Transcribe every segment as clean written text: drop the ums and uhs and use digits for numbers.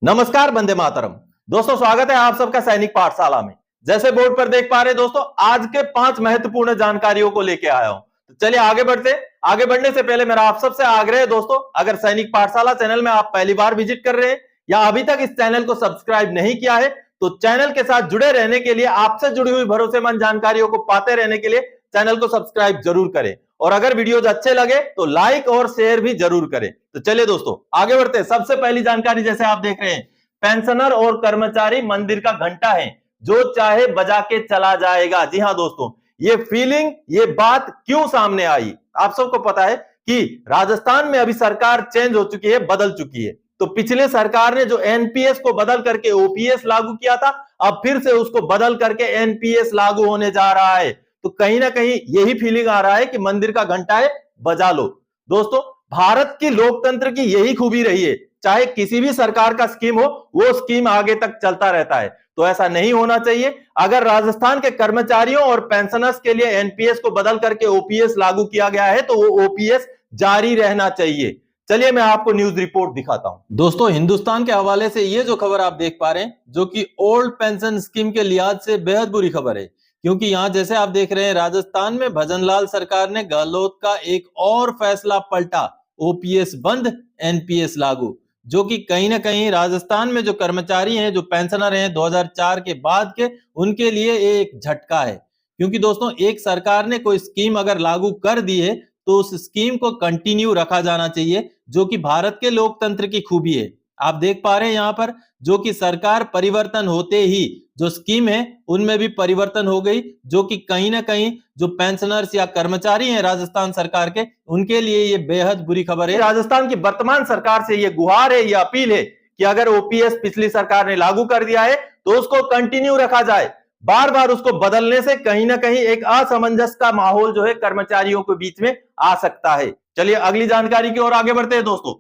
नमस्कार, वंदे मातरम। दोस्तों, स्वागत है आप सबका सैनिक पाठशाला में। जैसे बोर्ड पर देख पा रहे हैं दोस्तों, आज के 5 महत्वपूर्ण जानकारियों को लेके आया हूं। तो चलिए आगे बढ़ने से पहले मेरा आप सबसे आग्रह है दोस्तों, अगर सैनिक पाठशाला चैनल में आप पहली बार विजिट कर रहे हैं या अभी तक इस चैनल को सब्सक्राइब नहीं किया है, तो चैनल के साथ जुड़े रहने के लिए, आपसे जुड़ी हुई भरोसेमंद जानकारियों को पाते रहने के लिए चैनल को सब्सक्राइब जरूर करें। और अगर वीडियोज अच्छे लगे तो लाइक और शेयर भी जरूर करें। तो चलिए दोस्तों आगे बढ़ते हैं। सबसे पहली जानकारी, जैसे आप देख रहे हैं, पेंशनर और कर्मचारी मंदिर का घंटा है, जो चाहे बजा के चला जाएगा। जी हां दोस्तों, ये फीलिंग, ये बात क्यों सामने आई? आप सबको पता है कि राजस्थान में अभी सरकार चेंज हो चुकी है, बदल चुकी है। तो पिछले सरकार ने जो एनपीएस को बदल करके ओपीएस लागू किया था, अब फिर से उसको बदल करके एनपीएस लागू होने जा रहा है। तो कहीं ना कहीं यही फीलिंग आ रहा है कि मंदिर का घंटा है, बजा लो। दोस्तों, भारत की लोकतंत्र की यही खूबी रही है, चाहे किसी भी सरकार का स्कीम हो, वो स्कीम आगे तक चलता रहता है। तो ऐसा नहीं होना चाहिए। अगर राजस्थान के कर्मचारियों और पेंशनर्स के लिए एनपीएस को बदल करके ओपीएस लागू किया गया है, तो वो ओपीएस जारी रहना चाहिए। चलिए मैं आपको न्यूज रिपोर्ट दिखाता हूं। दोस्तों, हिंदुस्तान के हवाले से ये जो खबर आप देख पा रहे हैं, जो कि ओल्ड पेंशन स्कीम के लिहाज से बेहद बुरी खबर है, क्योंकि यहां जैसे आप देख रहे हैं, राजस्थान में भजनलाल सरकार ने गहलोत का एक और फैसला पलटा, ओपीएस बंद, एनपीएस लागू, जो कि कहीं ना कहीं राजस्थान में जो कर्मचारी हैं, जो पेंशनर हैं 2004 के बाद के, उनके लिए एक झटका है। क्योंकि दोस्तों, एक सरकार ने कोई स्कीम अगर लागू कर दी है, तो उस स्कीम को कंटिन्यू रखा जाना चाहिए, जो कि भारत के लोकतंत्र की खूबी है। आप देख पा रहे हैं यहाँ पर, जो कि सरकार परिवर्तन होते ही जो स्कीम है उनमें भी परिवर्तन हो गई, जो कि कहीं ना कहीं जो पेंशनर्स या कर्मचारी हैं राजस्थान सरकार के, उनके लिए ये बेहद बुरी खबर है। राजस्थान की वर्तमान सरकार से ये गुहार है, ये अपील है कि अगर ओपीएस पिछली सरकार ने लागू कर दिया है तो उसको कंटिन्यू रखा जाए। बार बार उसको बदलने से कहीं ना कहीं एक असमंजस का माहौल जो है कर्मचारियों के बीच में आ सकता है। चलिए अगली जानकारी की ओर आगे बढ़ते हैं दोस्तों।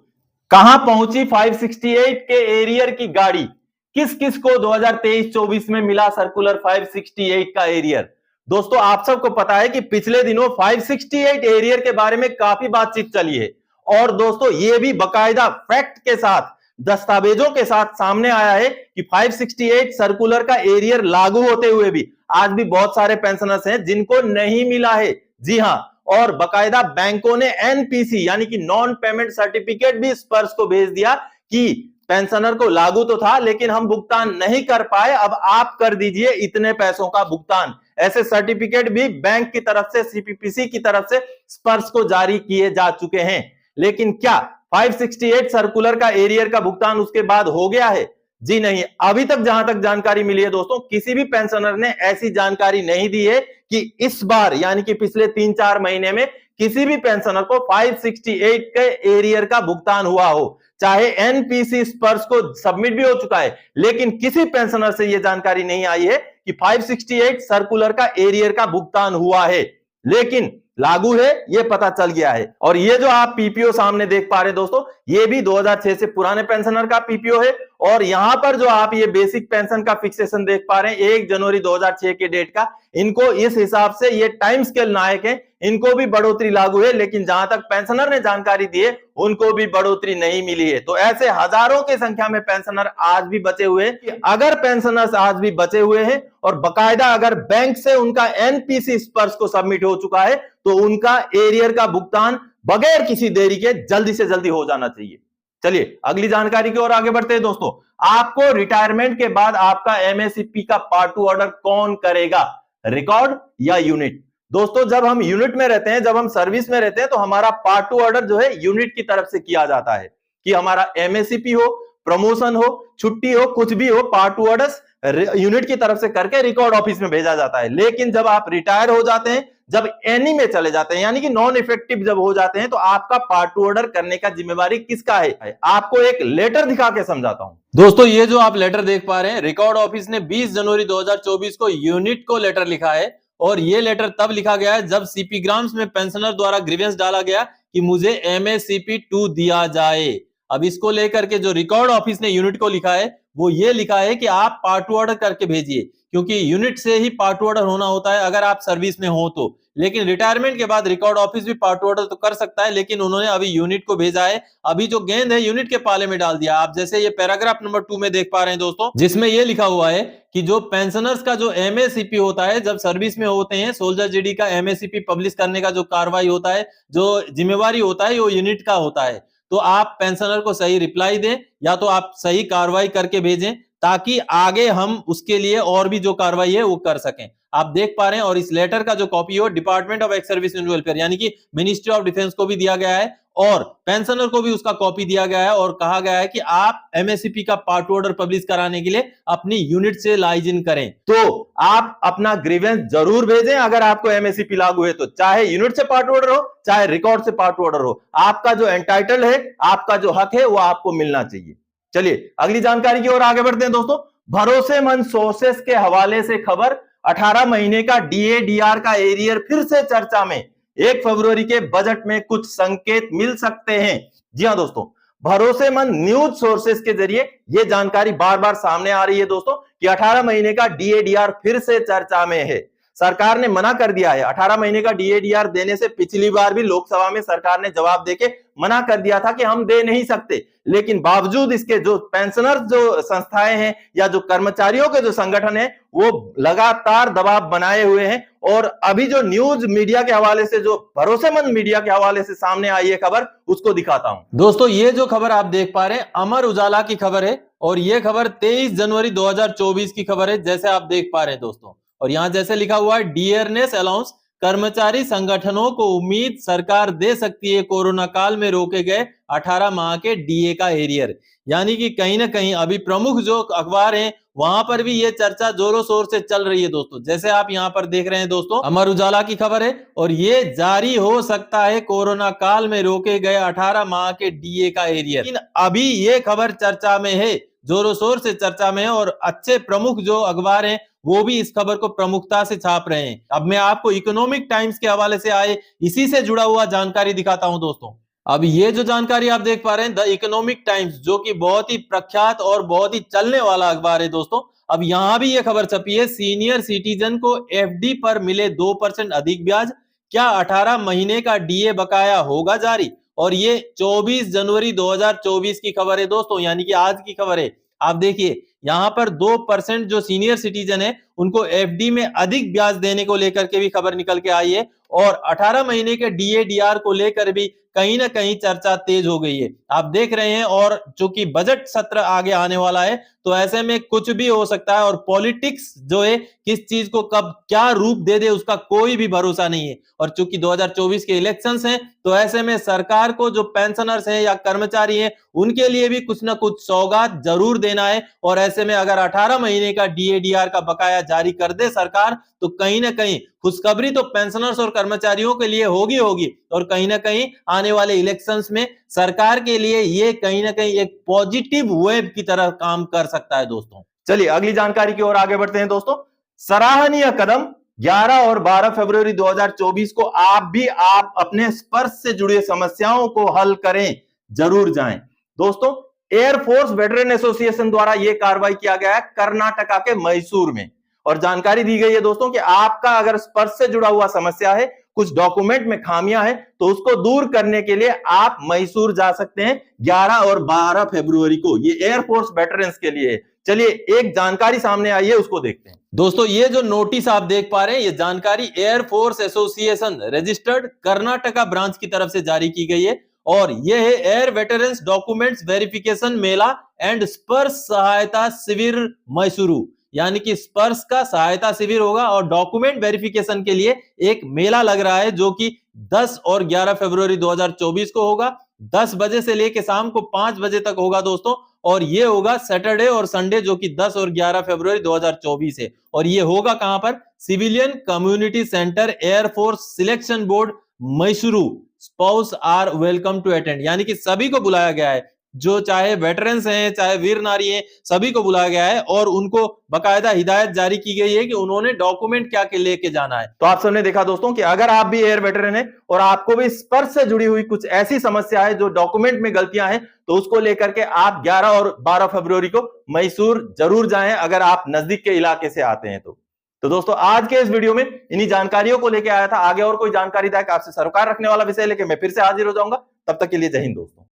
कहां पहुंची 568 के एरियर की गाड़ी? किस किस को 2023-24 में मिला सर्कुलर 568 का एरियर? दोस्तों, आप सबको पता है कि पिछले दिनों 568 एरियर के बारे में काफी बातचीत चली है, और दोस्तों ये भी बकायदा फैक्ट के साथ, दस्तावेजों के साथ सामने आया है कि 568 सर्कुलर का एरियर लागू होते हुए भी आज भी बहुत सारे पेंशनर्स हैं जिनको नहीं मिला है। जी हां, और बकायदा बैंकों ने एनपीसी यानी कि नॉन पेमेंट सर्टिफिकेट भी स्पर्श को भेज दिया कि पेंशनर को लागू तो था, लेकिन हम भुगतान नहीं कर पाए, अब आप कर दीजिए इतने पैसों का भुगतान। ऐसे सर्टिफिकेट भी बैंक की तरफ से, सीपीपीसी की तरफ से स्पर्श को जारी किए जा चुके हैं। लेकिन क्या 568 सर्कुलर का एरियर का भुगतान उसके बाद हो गया है? जी नहीं। अभी तक जहां तक जानकारी मिली है दोस्तों, किसी भी पेंशनर ने ऐसी जानकारी नहीं दी है कि इस बार यानी कि पिछले 3-4 महीने में किसी भी पेंशनर को 568 के एरियर का भुगतान हुआ हो। चाहे एनपीसी स्पर्श को सबमिट भी हो चुका है, लेकिन किसी पेंशनर से यह जानकारी नहीं आई है कि 568 सर्कुलर का एरियर का भुगतान हुआ है। लेकिन लागू है, ये पता चल गया है। और ये जो आप पीपीओ सामने देख पा रहे हैं दोस्तों, ये भी 2006 से पुराने पेंशनर का पीपीओ है। और यहां पर जो आप ये बेसिक पेंशन का फिक्सेशन देख पा रहे हैं 1 जनवरी 2006 के डेट का, इनको इस हिसाब से ये टाइम स्केल नायक है, इनको भी बढ़ोतरी लागू है। लेकिन जहां तक पेंशनर ने जानकारी दी है, उनको भी बढ़ोतरी नहीं मिली है। तो ऐसे हजारों की संख्या में पेंशनर आज भी बचे हुए हैं कि अगर पेंशनर्स आज भी बचे हुए हैं और बकायदा अगर बैंक से उनका एनपीसी स्पर्श को सबमिट हो चुका है, तो उनका एरियर का भुगतान बगैर किसी देरी के जल्दी से जल्दी हो जाना चाहिए। चलिए अगली जानकारी की ओर आगे बढ़ते हैं दोस्तों। आपको रिटायरमेंट के बाद आपका एमएससीपी का पार्ट 2 ऑर्डर कौन करेगा, रिकॉर्ड या यूनिट? दोस्तों, जब हम यूनिट में रहते हैं, जब हम सर्विस में रहते हैं, तो हमारा पार्ट 2 ऑर्डर जो है यूनिट की तरफ से किया जाता है कि हमारा एमएससीपी हो, प्रमोशन हो, छुट्टी हो, कुछ भी हो, पार्ट 2 ऑर्डर यूनिट की तरफ से करके रिकॉर्ड ऑफिस में भेजा जाता है। लेकिन जब आप रिटायर हो जाते हैं, जब एनी में चले जाते हैं, यानी कि नॉन इफेक्टिव जब हो जाते हैं, तो आपका पार्ट 2 ऑर्डर करने का जिम्मेवारी किसका है? आपको एक लेटर दिखा के समझाता हूं दोस्तों। ये जो आप लेटर देख पा रहे हैं, रिकॉर्ड ऑफिस ने 20 जनवरी 2024 को यूनिट को लेटर लिखा है। और ये लेटर तब लिखा गया है जब सीपी ग्राम्स में पेंशनर द्वारा ग्रीवेंस डाला गया कि मुझे एमएससीपी 2 दिया जाए। अब इसको लेकर के जो रिकॉर्ड ऑफिस ने यूनिट को लिखा है वो ये लिखा है कि आप पार्ट टू ऑर्डर करके भेजिए, क्योंकि यूनिट से ही पार्ट टू ऑर्डर होना होता है अगर आप सर्विस में हो तो। लेकिन रिटायरमेंट के बाद रिकॉर्ड ऑफिस भी पार्ट टू ऑर्डर तो कर सकता है, लेकिन उन्होंने अभी यूनिट को भेजा है। अभी जो गेंद है यूनिट के पाले में डाल दिया। आप जैसे ये पैराग्राफ नंबर 2 में देख पा रहे हैं दोस्तों, जिसमें ये लिखा हुआ है कि जो पेंशनर्स का जो एमएसीपी होता है जब सर्विस में होते हैं, सोल्जर जीडी का एमएसीपी पब्लिश करने का जो कार्रवाई होता है, जो जिम्मेवारी होता है वो यूनिट का होता है। तो आप पेंशनर को सही रिप्लाई दें या तो आप सही कार्रवाई करके भेजें, ताकि आगे हम उसके लिए और भी जो कार्रवाई है वो कर सकें। आप देख पा रहे हैं, और इस लेटर का जो कॉपी हो department of ex service and welfare यानी कि मिनिस्ट्री ऑफ डिफेंस को भी दिया गया है और पेंशनर को भी उसका कॉपी दिया गया है, और कहा गया है कि आप एमएससीपी का पार्ट ऑर्डर पब्लिश कराने के लिए अपनी यूनिट से लाइज इन करें। तो आप अपना ग्रीवेंस जरूर भेजें अगर आपको एमएससीपी लागू है तो, चाहे यूनिट से पार्ट ऑर्डर हो चाहे रिकॉर्ड से पार्ट ऑर्डर हो। आपका जो एंटाइटल है, आपका जो हक है वो आपको मिलना चाहिए। चलिए अगली जानकारी की ओर आगे बढ़ते हैं दोस्तों। भरोसेमंद सोर्सेस के हवाले से खबर, 18 महीने का डीएडीआर का एरियर फिर से चर्चा में, 1 फरवरी के बजट में कुछ संकेत मिल सकते हैं। जी हां दोस्तों, भरोसेमंद न्यूज सोर्सेस के जरिए यह जानकारी बार बार सामने आ रही है दोस्तों कि 18 महीने का डीएडीआर फिर से चर्चा में है। सरकार ने मना कर दिया है 18 महीने का डीएडीआर देने से। पिछली बार भी लोकसभा में सरकार ने जवाब देके मना कर दिया था कि हम दे नहीं सकते, लेकिन बावजूद इसके जो पेंशनर्स जो संस्थाएं हैं या जो कर्मचारियों के जो संगठन है वो लगातार दबाव बनाए हुए हैं। और अभी जो न्यूज मीडिया के हवाले से, जो भरोसेमंद मीडिया के हवाले से सामने आई है खबर, उसको दिखाता हूं दोस्तों। ये जो खबर आप देख पा रहे हैं अमर उजाला की खबर है, और ये खबर 23 जनवरी 2024 की खबर है, जैसे आप देख पा रहे हैं दोस्तों। और यहां जैसे लिखा हुआ है, डियरनेस अलाउंस, कर्मचारी संगठनों को उम्मीद सरकार दे सकती है कोरोना काल में रोके गए 18 माह के डीए का एरियर। यानी कि कहीं ना कहीं अभी प्रमुख जो अखबार हैं वहां पर भी ये चर्चा जोरों शोर से चल रही है दोस्तों। जैसे आप यहां पर देख रहे हैं दोस्तों, अमर उजाला की खबर है, और ये जारी हो सकता है कोरोना काल में रोके गए 18 माह के डीए का एरियर। लेकिन अभी ये खबर चर्चा में है, जोरों शोर से चर्चा में है, और अच्छे प्रमुख जो अखबार हैं वो भी इस खबर को प्रमुखता से छाप रहे हैं। अब मैं आपको इकोनॉमिक टाइम्स के हवाले से आए इसी से जुड़ा हुआ जानकारी दिखाता हूं दोस्तों। अब ये जो जानकारी आप देख पा रहे हैं, द इकोनॉमिक टाइम्स, जो कि बहुत ही प्रख्यात और बहुत ही चलने वाला अखबार है दोस्तों। अब यहां भी ये खबर छपी है, सीनियर सिटीजन को एफडी पर मिले 2% अधिक ब्याज, क्या 18 महीने का डीए बकाया होगा जारी। और ये 24 जनवरी 2024 की खबर है दोस्तों, यानी कि आज की खबर है। आप देखिए यहां पर 2% जो सीनियर सिटीजन है उनको एफडी में अधिक ब्याज देने को लेकर के भी खबर निकल के आई है, और 18 महीने के डीएडीआर को लेकर भी कहीं ना कहीं चर्चा तेज हो गई है। आप देख रहे हैं, और चूंकि बजट सत्र आगे आने वाला है तो ऐसे में कुछ भी हो सकता है, और पॉलिटिक्स जो है किस चीज को कब क्या रूप दे दे उसका कोई भी भरोसा नहीं है। और चूंकि 2024 के इलेक्शंस हैं तो ऐसे में सरकार को जो पेंशनर्स हैं या कर्मचारी हैं उनके लिए भी कुछ ना कुछ सौगात जरूर देना है। और ऐसे में अगर 18 महीने का डीएडीआर का बकाया जारी कर दे सरकार तो कहीं ना कहीं खुशखबरी तो पेंशनर्स और कर्मचारियों के लिए होगी, और कहीं ना कहीं आने वाले इलेक्शंस में सरकार के लिए ये कहीं ना कहीं एक पॉजिटिव वेव की तरह काम कर सकता है दोस्तों। चलिए अगली जानकारी की ओर आगे बढ़ते हैं दोस्तों। सराहनीय कदम, 11 और 12 फरवरी 2024 को आप अपने स्पर्श से जुड़ी समस्याओं को हल करें, जरूर जाएं दोस्तों। एयरफोर्स वेटरन एसोसिएशन द्वारा यह कार्रवाई किया गया है कर्नाटका के मैसूर में, और जानकारी दी गई है दोस्तों कि आपका अगर स्पर्श से जुड़ा हुआ समस्या है, कुछ डॉक्यूमेंट में खामियां हैं, तो उसको दूर करने के लिए आप मैसूर जा सकते हैं 11 और 12 फरवरी को। ये एयरफोर्स वेटरन्स के लिए है। चलिए एक जानकारी सामने आई है, उसको देखते हैं दोस्तों। ये जो नोटिस आप देख पा रहे हैं, ये जानकारी air force association registered Karnataka branch की तरफ से जारी की गई है, और यह है air veterans documents verification Mela and स्पर्श सहायता शिविर मैसूरू। यानी कि स्पर्श का सहायता शिविर होगा और डॉक्यूमेंट वेरिफिकेशन के लिए एक मेला लग रहा है, जो कि 10 और 11 फरवरी 2024 को होगा। 10 बजे से लेके शाम को 5 बजे तक होगा दोस्तों, और ये होगा सैटरडे और संडे, जो कि 10 और 11 फरवरी 2024 है। और ये होगा कहां पर? Civilian community centre, air force selection board Mysuru. Spouse are welcome to attend, यानी कि सभी को बुलाया गया है। जो चाहे वेटरन्स हैं, चाहे वीर नारी हैं, सभी को बुलाया गया है और उनको बकायदा हिदायत जारी की गई है कि उन्होंने डॉक्यूमेंट क्या के लेके जाना है। तो आप सबने देखा दोस्तों कि अगर आप भी एयर वेटरन है और आपको भी स्पर्श से जुड़ी हुई कुछ ऐसी समस्या है जो डॉक्यूमेंट में गलतियां हैं, तो उसको लेकर के आप 11 और 12 फरवरी को मैसूर जरूर जाएं अगर आप नजदीक के इलाके से आते हैं तो दोस्तों आज के इस वीडियो में इन्हीं जानकारियों को लेके आया था। आगे और कोई जानकारी दायक आपसे सरोकार रखने वाला विषय लेके मैं फिर से हाजिर हो जाऊंगा। तब तक के लिए जय हिंद दोस्तों।